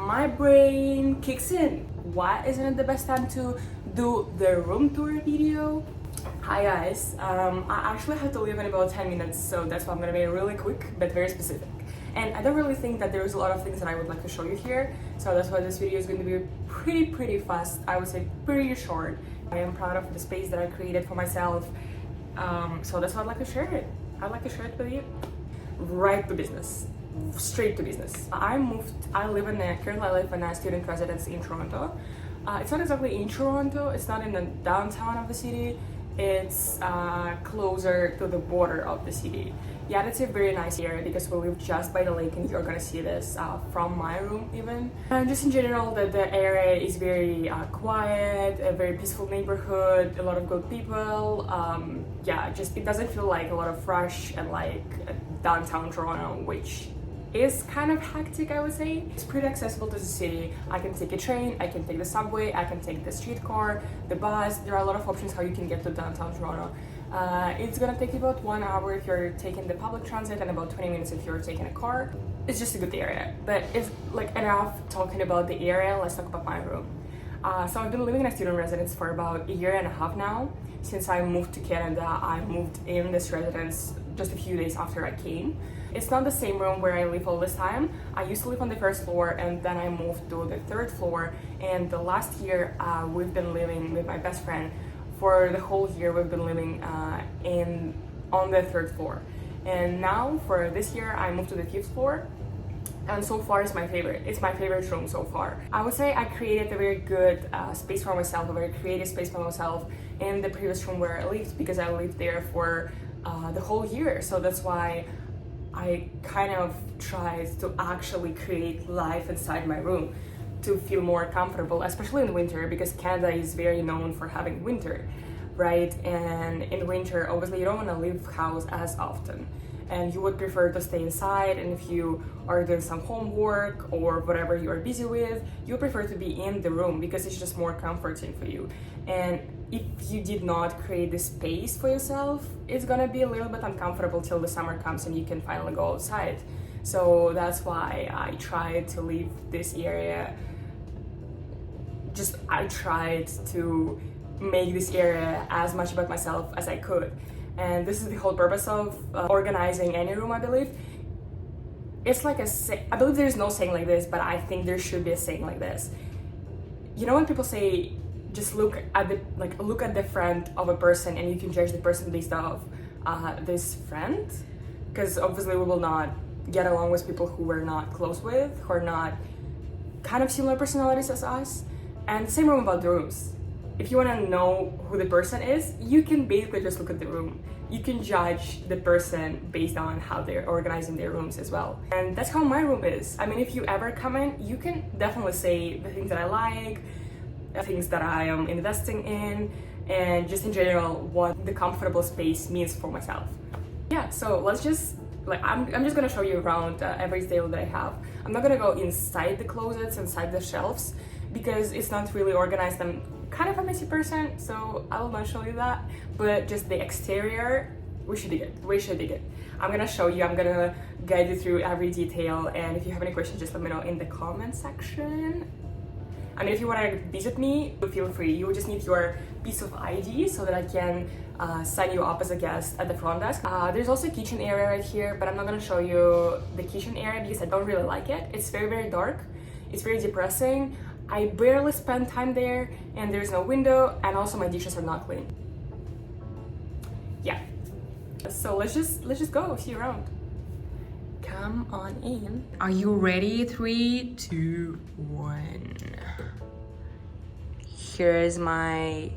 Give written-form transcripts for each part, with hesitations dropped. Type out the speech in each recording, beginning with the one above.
my brain kicks in. Why isn't it the best time to do the room tour video? Hi guys, I actually have to leave in about 10 minutes, so that's why I'm gonna be really quick but very specific. And I don't really think that there's a lot of things that I would like to show you here, so that's why this video is going to be pretty fast. I would say pretty short. I am proud of the space that I created for myself, so that's why I'd like to share it. I'd like to share it with you. Right to business, straight to business. Currently I live in a student residence in Toronto. It's not exactly in Toronto, it's not in the downtown of the city, it's closer to the border of the city. Yeah, that's a very nice area because we live just by the lake, and you're gonna see this from my room even. And just in general, the area is very quiet, a very peaceful neighborhood, a lot of good people. Yeah, just it doesn't feel like a lot of rush and like downtown Toronto, which is kind of hectic, I would say. It's pretty accessible to the city. I can take a train, I can take the subway, I can take the streetcar, the bus. There are a lot of options how you can get to downtown Toronto. It's gonna take you about 1 hour if you're taking the public transit and about 20 minutes if you're taking a car. It's just a good area. But it's like enough talking about the area, let's talk about my room. So I've been living in a student residence for about 1.5 years now. Since I moved to Canada, I moved in this residence just a few days after I came. It's not the same room where I live all this time. I used to live on the first floor and then I moved to the third floor. And the last year, we've been living with my best friend. For the whole year, we've been living on the third floor. And now for this year, I moved to the fifth floor. And so far it's my favorite. It's my favorite room so far. I would say I created a very good space for myself, a very creative space for myself in the previous room where I lived, because I lived there for the whole year. So that's why I kind of tried to actually create life inside my room to feel more comfortable, especially in winter, because Canada is very known for having winter, right? And in winter, obviously you don't want to leave house as often, and you would prefer to stay inside. And if you are doing some homework or whatever you are busy with, you prefer to be in the room because it's just more comforting for you. And if you did not create this space for yourself, it's gonna be a little bit uncomfortable till the summer comes and you can finally go outside. So that's why I tried to leave this area. I tried to make this area as much about myself as I could. And this is the whole purpose of organizing any room, I believe. It's like I believe there's no saying like this, but I think there should be a saying like this. You know when people say, just look at the friend of a person and you can judge the person based off this friend? Because obviously we will not get along with people who we're not close with, who are not kind of similar personalities as us. And the same room about the rooms. If you want to know who the person is, you can basically just look at the room. You can judge the person based on how they're organizing their rooms as well. And that's how my room is. I mean, if you ever come in, you can definitely say the things that I like, the things that I am investing in, and just in general, what the comfortable space means for myself. Yeah, so let's just, I'm just gonna show you around every detail that I have. I'm not gonna go inside the closets, inside the shelves, because it's not really organized. I'm kind of a messy person, so I will not show you that, but just the exterior, we should dig it. I'm gonna show you, I'm gonna guide you through every detail, and if you have any questions, just let me know in the comment section. I mean, if you want to visit me, feel free. You just need your piece of ID so that I can sign you up as a guest at the front desk. There's also a kitchen area right here, but I'm not gonna show you the kitchen area because I don't really like it. It's very dark, it's very depressing. I barely spend time there, and there's no window, and also my dishes are not clean. Yeah, so let's just go see you around. Come on in. Are you ready? 3, 2, 1. Here's my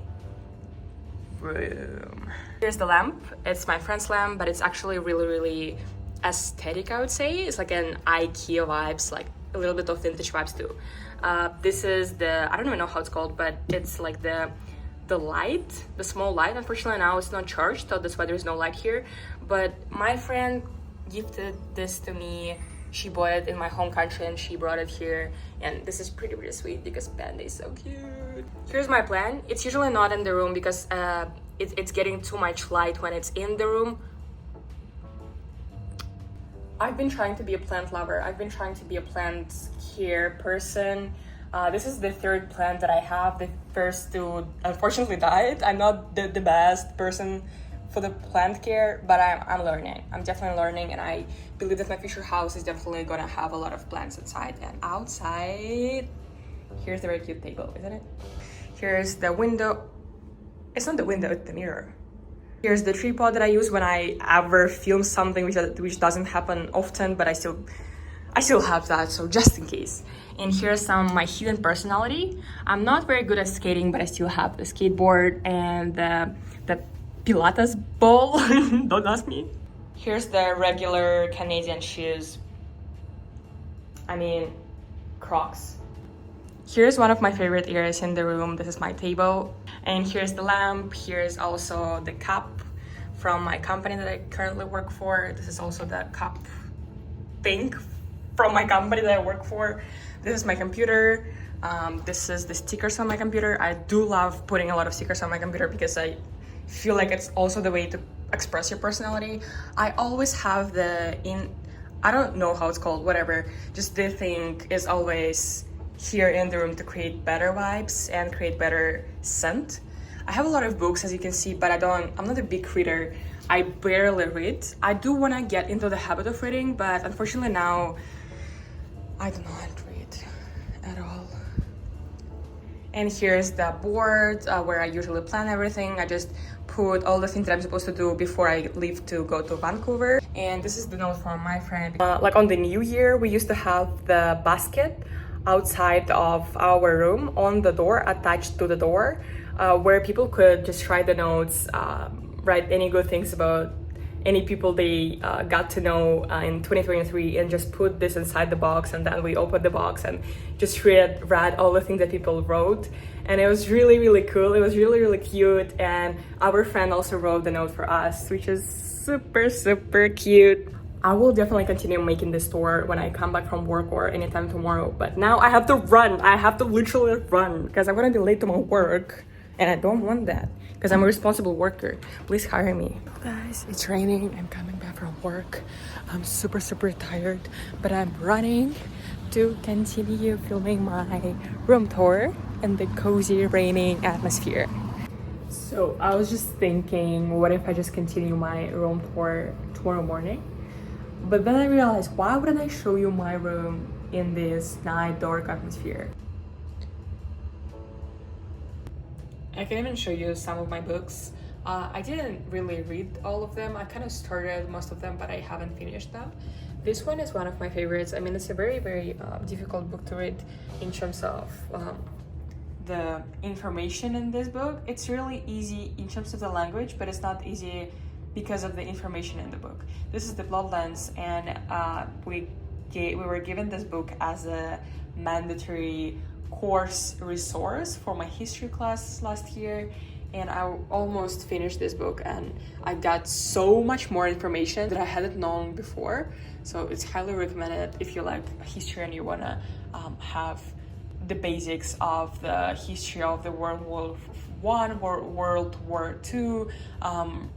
room. Here's the lamp. It's my friend's lamp, but it's actually really aesthetic, I would say. It's like an IKEA vibes, like a little bit of vintage vibes too. This is I don't even know how it's called, but it's like the light, the small light. Unfortunately now it's not charged, so that's why there's no light here. But my friend gifted this to me. She bought it in my home country and she brought it here, and this is pretty sweet because Panda is so cute. Here's my plan. It's usually not in the room because it's getting too much light when it's in the room. I've been trying to be a plant lover. I've been trying to be a plant care person. This is the third plant that I have. The first two unfortunately died. I'm not the best person for the plant care, but I'm learning. I'm definitely learning, and I believe that my future house is definitely gonna have a lot of plants inside and outside. Here's the very cute table, isn't it? Here's the window. It's not the window, it's the mirror. Here's the tripod that I use when I ever film something, which doesn't happen often, but I still have that, so just in case. And here's some of my hidden personality. I'm not very good at skating, but I still have the skateboard and the Pilates ball. Don't ask me. Here's the regular Canadian shoes. I mean, Crocs. Here's one of my favorite areas in the room. This is my table. And here's the lamp. Here's also the cup from my company that I currently work for. This is also the cup thing from my company that I work for. This is my computer. This is the stickers on my computer. I do love putting a lot of stickers on my computer because I feel like it's also the way to express your personality. I always have I don't know how it's called, whatever. Just the thing is always here in the room to create better vibes and create better scent. I have a lot of books, as you can see, but I'm not a big reader. I barely read. I do want to get into the habit of reading, but unfortunately now I do not read at all. And here's the board where I usually plan everything. I just put all the things that I'm supposed to do before I leave to go to Vancouver. And this is the note from my friend. Like on the New Year, we used to have the basket outside of our room on the door, attached to the door, where people could just write the notes, write any good things about any people they got to know in 2023, and just put this inside the box. And then we opened the box and just read all the things that people wrote. And it was really, really cool. It was really, really cute. And our friend also wrote the note for us, which is super, super cute. I will definitely continue making this tour when I come back from work or anytime tomorrow. But now I have to run. I have to literally run because I'm gonna be late to my work. And I don't want that because I'm a responsible worker. Please hire me. Guys, it's raining. I'm coming back from work. I'm super, super tired, but I'm running to continue filming my room tour in the cozy raining atmosphere. So I was just thinking, what if I just continue my room tour tomorrow morning? But then I realized, why wouldn't I show you my room in this night dark atmosphere? I can even show you some of my books. I didn't really read all of them. I kind of started most of them, but I haven't finished them. This one is one of my favorites. I mean, it's a very, very difficult book to read in terms of the information in this book. It's really easy in terms of the language, but it's not easy because of the information in the book. This is The Bloodlands, and we were given this book as a mandatory course resource for my history class last year, and I almost finished this book, and I got so much more information that I hadn't known before. So it's highly recommended if you like history and you want to have the basics of the history of the World War I, World War II,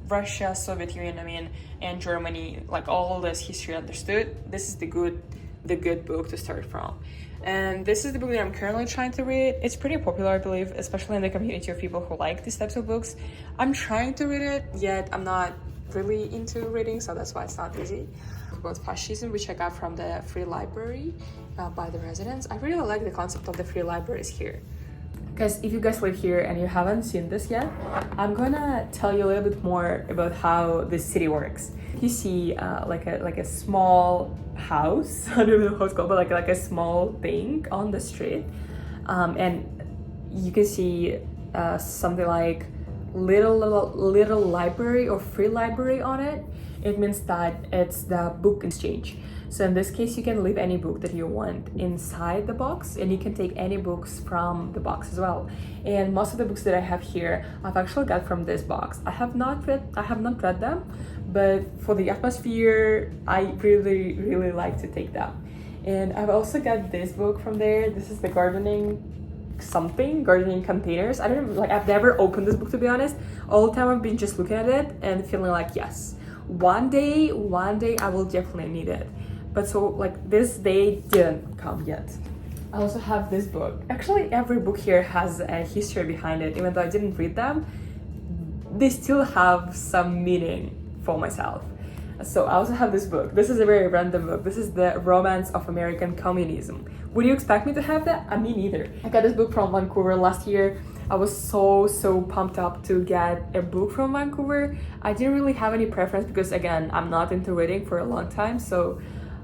Russia, Soviet Union, and Germany, like all this history understood. This is the good book to start from. And this is the book that I'm currently trying to read. It's pretty popular, I believe, especially in the community of people who like these types of books. I'm trying to read it, yet I'm not really into reading, so that's why it's not easy. About fascism, which I got from the free library by the residents. I really like the concept of the free libraries here. Because if you guys live here and you haven't seen this yet, I'm gonna tell you a little bit more about how this city works. You see like a small house, I don't know how it's called, but like a small thing on the street, and you can see something like little library or free library on it. It means that it's the book exchange. So in this case, you can leave any book that you want inside the box, and you can take any books from the box as well. And most of the books that I have here, I've actually got from this box. I have not read them, but for the atmosphere, I really like to take them. And I've also got this book from there. This is the gardening containers. I've never opened this book, to be honest. All the time I've been just looking at it and feeling like, yes, one day I will definitely need it. But so like this day didn't come yet. I also have this book. Actually, every book here has a history behind it. Even though I didn't read them, they still have some meaning for myself. So I also have this book. This is a very random book. This is The Romance of American Communism. Would you expect me to have that? Me neither. I got this book from Vancouver last year. I was so pumped up to get a book from Vancouver. I didn't really have any preference because again, I'm not into reading for a long time. So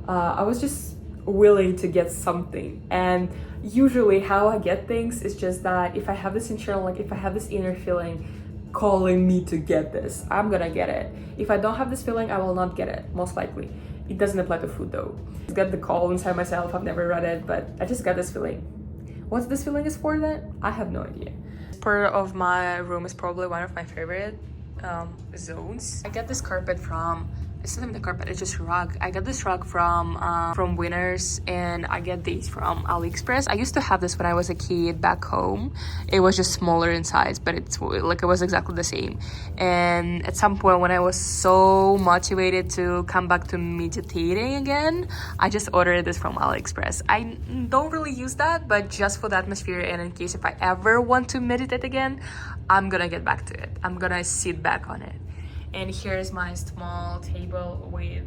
I was just willing to get something. And usually how I get things is just that if I have this internal, like if I have this inner feeling calling me to get this, I'm gonna get it. If I don't have this feeling, I will not get it, most likely. It doesn't apply to food though. I got the call inside myself. I've never read it, but I just got this feeling. What this feeling is for then? I have no idea. Part of my room is probably one of my favorite zones. I get this carpet from, it's not even the carpet, it's just rug. I got this rug from Winners, and I get these from AliExpress. I used to have this when I was a kid back home. It was just smaller in size, but it's like it was exactly the same. And at some point when I was so motivated to come back to meditating again, I just ordered this from AliExpress. I don't really use that, but just for the atmosphere and in case if I ever want to meditate again, I'm gonna get back to it. I'm gonna sit back on it. And here's my small table with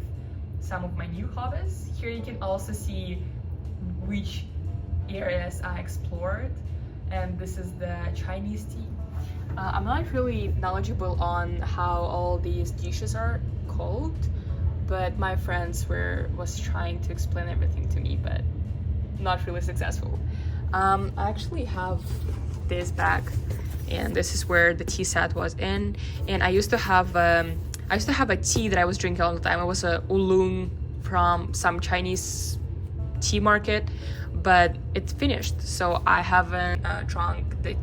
some of my new hobbies. Here you can also see which areas I explored. And this is the Chinese tea. I'm not really knowledgeable on how all these dishes are called, but my friends was trying to explain everything to me, but not really successful. I actually have this bag, and this is where the tea set was in. And I used to have a tea that I was drinking all the time. It was a oolong from some Chinese tea market, but it's finished, so I haven't drunk the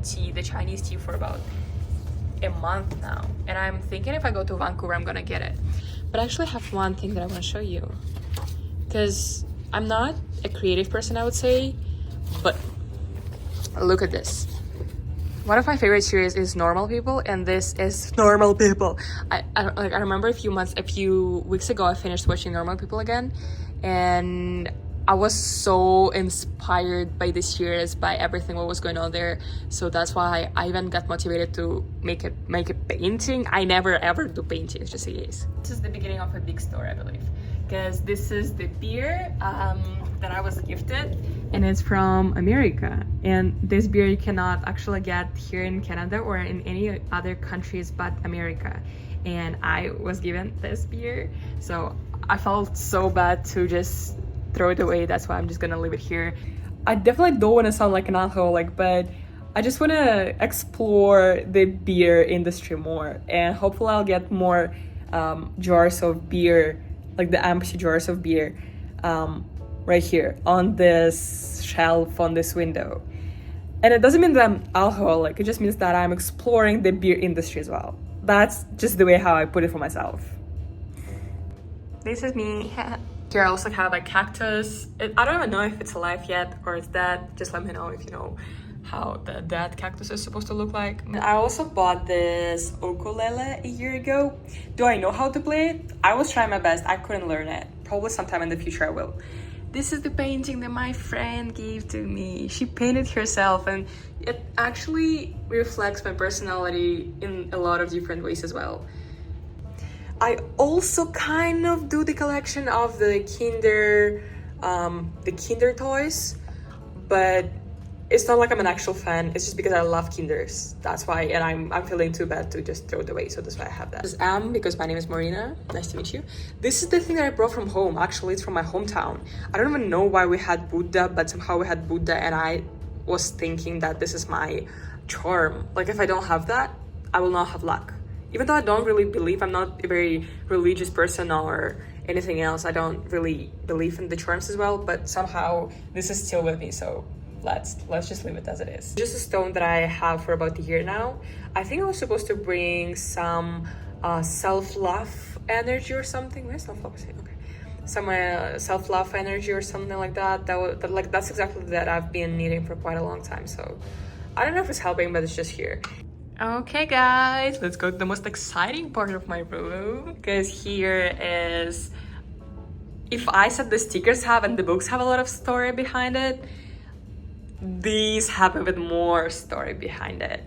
Chinese tea for about a month now. And I'm thinking if I go to Vancouver, I'm gonna get it. But I actually have one thing that I want to show you, because I'm not a creative person, I would say, but look at this. One of my favorite series is Normal People, and this is Normal People. I remember a few weeks ago I finished watching Normal People again, and I was so inspired by the series, by everything what was going on there. So that's why I even got motivated to make a painting. I never ever do paintings, just in case. This is the beginning of a big story, I believe, because this is the beer that I was gifted, and it's from America. And this beer you cannot actually get here in Canada or in any other countries but America. And I was given this beer, so I felt so bad to just throw it away. That's why I'm just gonna leave it here. I definitely don't want to sound like an alcoholic, but I just want to explore the beer industry more, and hopefully I'll get more jars of beer, like the empty jars of beer, right here on this shelf on this window. And it doesn't mean that I'm alcoholic, it just means that I'm exploring the beer industry as well. That's just the way how I put it for myself. This is me. Here I also have a cactus. I don't even know if it's alive yet or it's dead. Just let me know if you know how the dead cactus is supposed to look like. I also bought this ukulele a year ago. Do I know how to play it? I was trying my best. I couldn't learn it. Probably sometime in the future I will. This is the painting that my friend gave to me. She painted herself, and it actually reflects my personality in a lot of different ways as well. I also kind of do the collection of the Kinder toys, but it's not like I'm an actual fan. It's just because I love Kinders. That's why, and I'm feeling too bad to just throw it away, so that's why I have that. This is M because my name is Marina. Nice to meet you. This is the thing that I brought from home. Actually, it's from my hometown. I don't even know why we had Buddha, but somehow we had Buddha, and I was thinking that this is my charm. Like if I don't have that, I will not have luck. Even though I don't really believe, I'm not a very religious person or anything else, I don't really believe in the charms as well, but somehow this is still with me, so let's just leave it as it is. Just a stone that I have for about a year now. I think I was supposed to bring some self-love energy or something. Where's self-love? Okay. Some self-love energy or something like that. That's exactly that I've been needing for quite a long time, so I don't know if it's helping, but it's just here. Okay guys, let's go to the most exciting part of my room, because here is, if I said the stickers have and the books have a lot of story behind it, these have a bit more story behind it.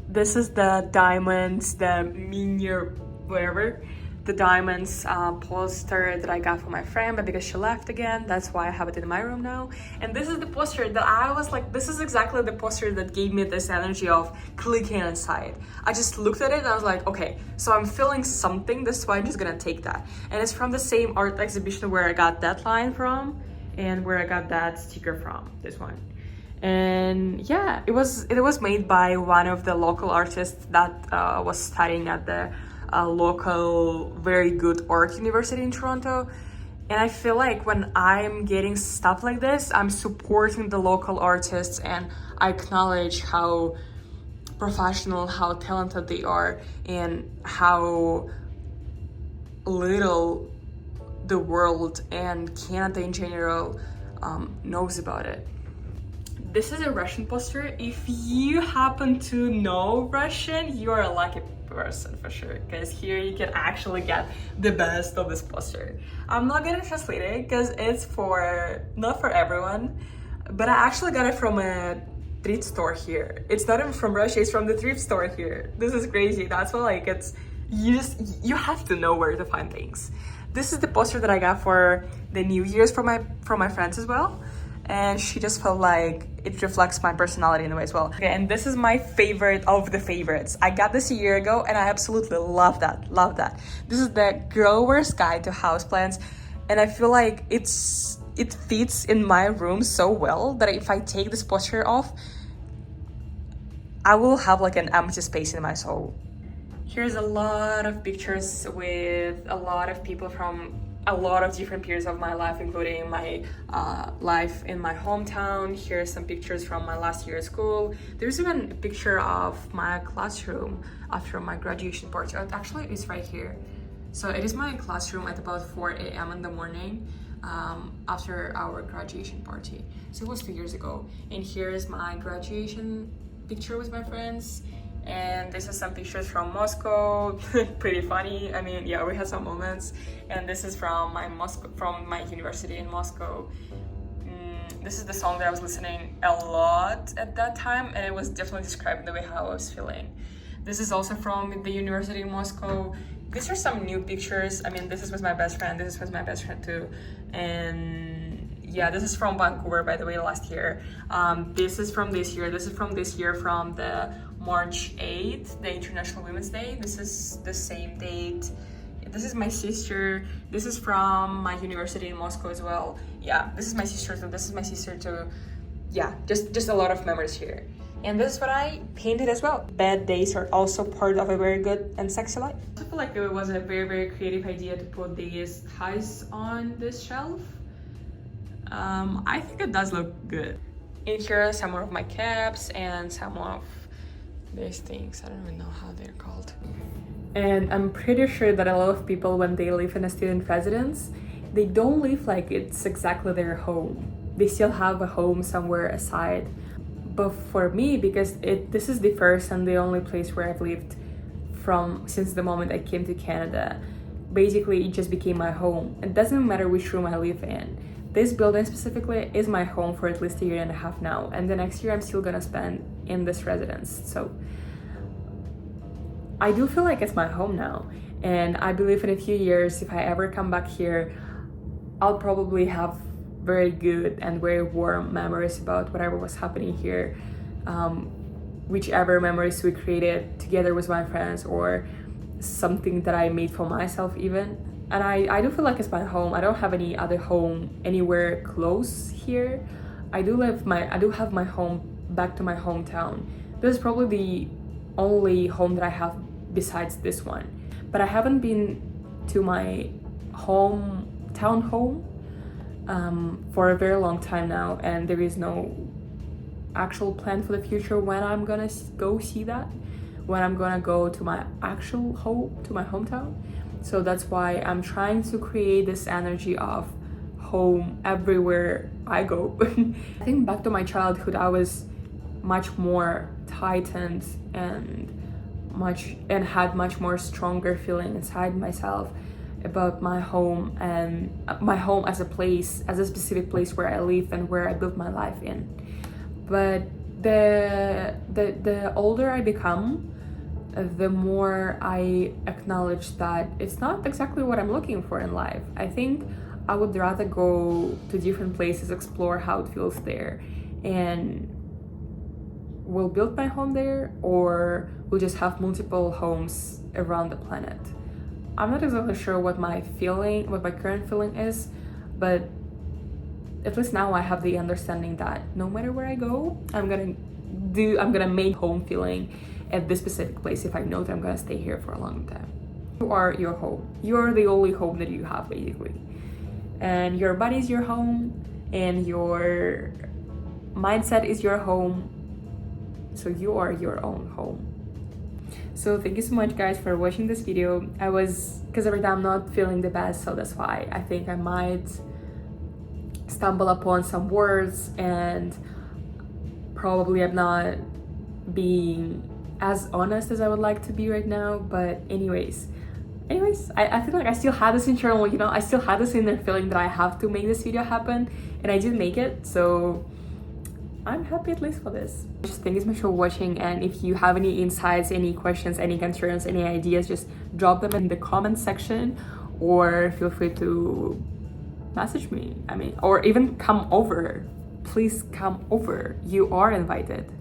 This is the diamonds, the miniature, whatever, the diamonds poster that I got from my friend, but because she left again, that's why I have it in my room now. And this is the poster that I was like, this is exactly the poster that gave me this energy of clicking inside. I just looked at it and I was like, okay, so I'm feeling something, that's why I'm just gonna take that. And it's from the same art exhibition where I got that line from and where I got that sticker from, this one. And yeah, it was made by one of the local artists that was studying at the local very good art university in Toronto. And I feel like when I'm getting stuff like this, I'm supporting the local artists and I acknowledge how professional, how talented they are, and how little the world and Canada in general knows about it. This is a Russian poster. If you happen to know Russian, you are a lucky person for sure, because here you can actually get the best of this poster. I'm not gonna translate it because it's not for everyone, but I actually got it from a thrift store here. It's not even from Russia, it's from the thrift store here. This is crazy. That's why, like, it's, you have to know where to find things. This is the poster that I got for the New Year's from my friends as well. And she just felt like it reflects my personality in a way as well. Okay, and this is my favorite of the favorites. I got this a year ago and I absolutely love that. This is the Grower's Guide to Houseplants, and I feel like it fits in my room so well that if I take this poster off, I will have like an empty space in my soul. Here's a lot of pictures with a lot of people from a lot of different periods of my life, including my life in my hometown. Here's some pictures from my last year at school. There's even a picture of my classroom after my graduation party. Actually, it's right here. So it is my classroom at about 4 a.m. in the morning after our graduation party. So it was 2 years ago. And here is my graduation picture with my friends. And this is some pictures from Moscow. Pretty funny. I mean, yeah, we had some moments. And this is from my university in Moscow. This is the song that I was listening a lot at that time, and it was definitely describing the way how I was feeling. This is also from the university in Moscow. These are some new pictures. I mean, this is with my best friend. This is with my best friend too. And yeah, this is from Vancouver, by the way, last year. This is from this year. This is from this year, from the March 8th, the International Women's Day. This is the same date. This is my sister. This is from my university in Moscow as well. Yeah, this is my sister too. This is my sister too. Yeah, just a lot of memories here. And this is what I painted as well. Bad days are also part of a very good and sexy life. I feel like it was a very, very creative idea to put these ties on this shelf. I think it does look good. In here are some of my caps and some of these things. I don't even know how they're called. And I'm pretty sure that a lot of people, when they live in a student residence, they don't live like it's exactly their home. They still have a home somewhere aside. But for me, because this is the first and the only place where I've lived since the moment I came to Canada, basically it just became my home. It doesn't matter which room I live in. This building specifically is my home for at least 1.5 years now, and the next year I'm still gonna spend in this residence. So I do feel like it's my home now, and I believe in a few years, if I ever come back here, I'll probably have very good and very warm memories about whatever was happening here, whichever memories we created together with my friends or something that I made for myself even. And I do feel like it's my home. I don't have any other home anywhere close here. I do have my home back to my hometown. This is probably the only home that I have besides this one. But I haven't been to my hometown home for a very long time now, and there is no actual plan for the future when I'm gonna go see that, when I'm gonna go to my actual home, to my hometown. So that's why I'm trying to create this energy of home everywhere I go. I think back to my childhood, I was much more tightened and had much more stronger feeling inside myself about my home, and my home as a place, as a specific place where I live and where I built my life in. But the older I become, the more I acknowledge that it's not exactly what I'm looking for in life. I think I would rather go to different places, explore how it feels there, and will build my home there, or we'll just have multiple homes around the planet. I'm not exactly sure what my current feeling is, but at least now I have the understanding that no matter where I go, I'm gonna make home feeling at this specific place if I know that I'm gonna stay here for a long time. You are your home. You are the only home that you have, basically. And your body is your home, and your mindset is your home. So you are your own home. So thank you so much, guys, for watching this video. Because every time I'm not feeling the best, so that's why I think I might stumble upon some words, and probably I'm not being as honest as I would like to be right now. But anyways, I feel like I still had this internal, I still had this inner feeling that I have to make this video happen, and I did make it, so I'm happy at least for this. Just thank you so much for watching, and if you have any insights, any questions, any concerns, any ideas, just drop them in the comment section, or feel free to message me, or even come over. Please come over. You are invited.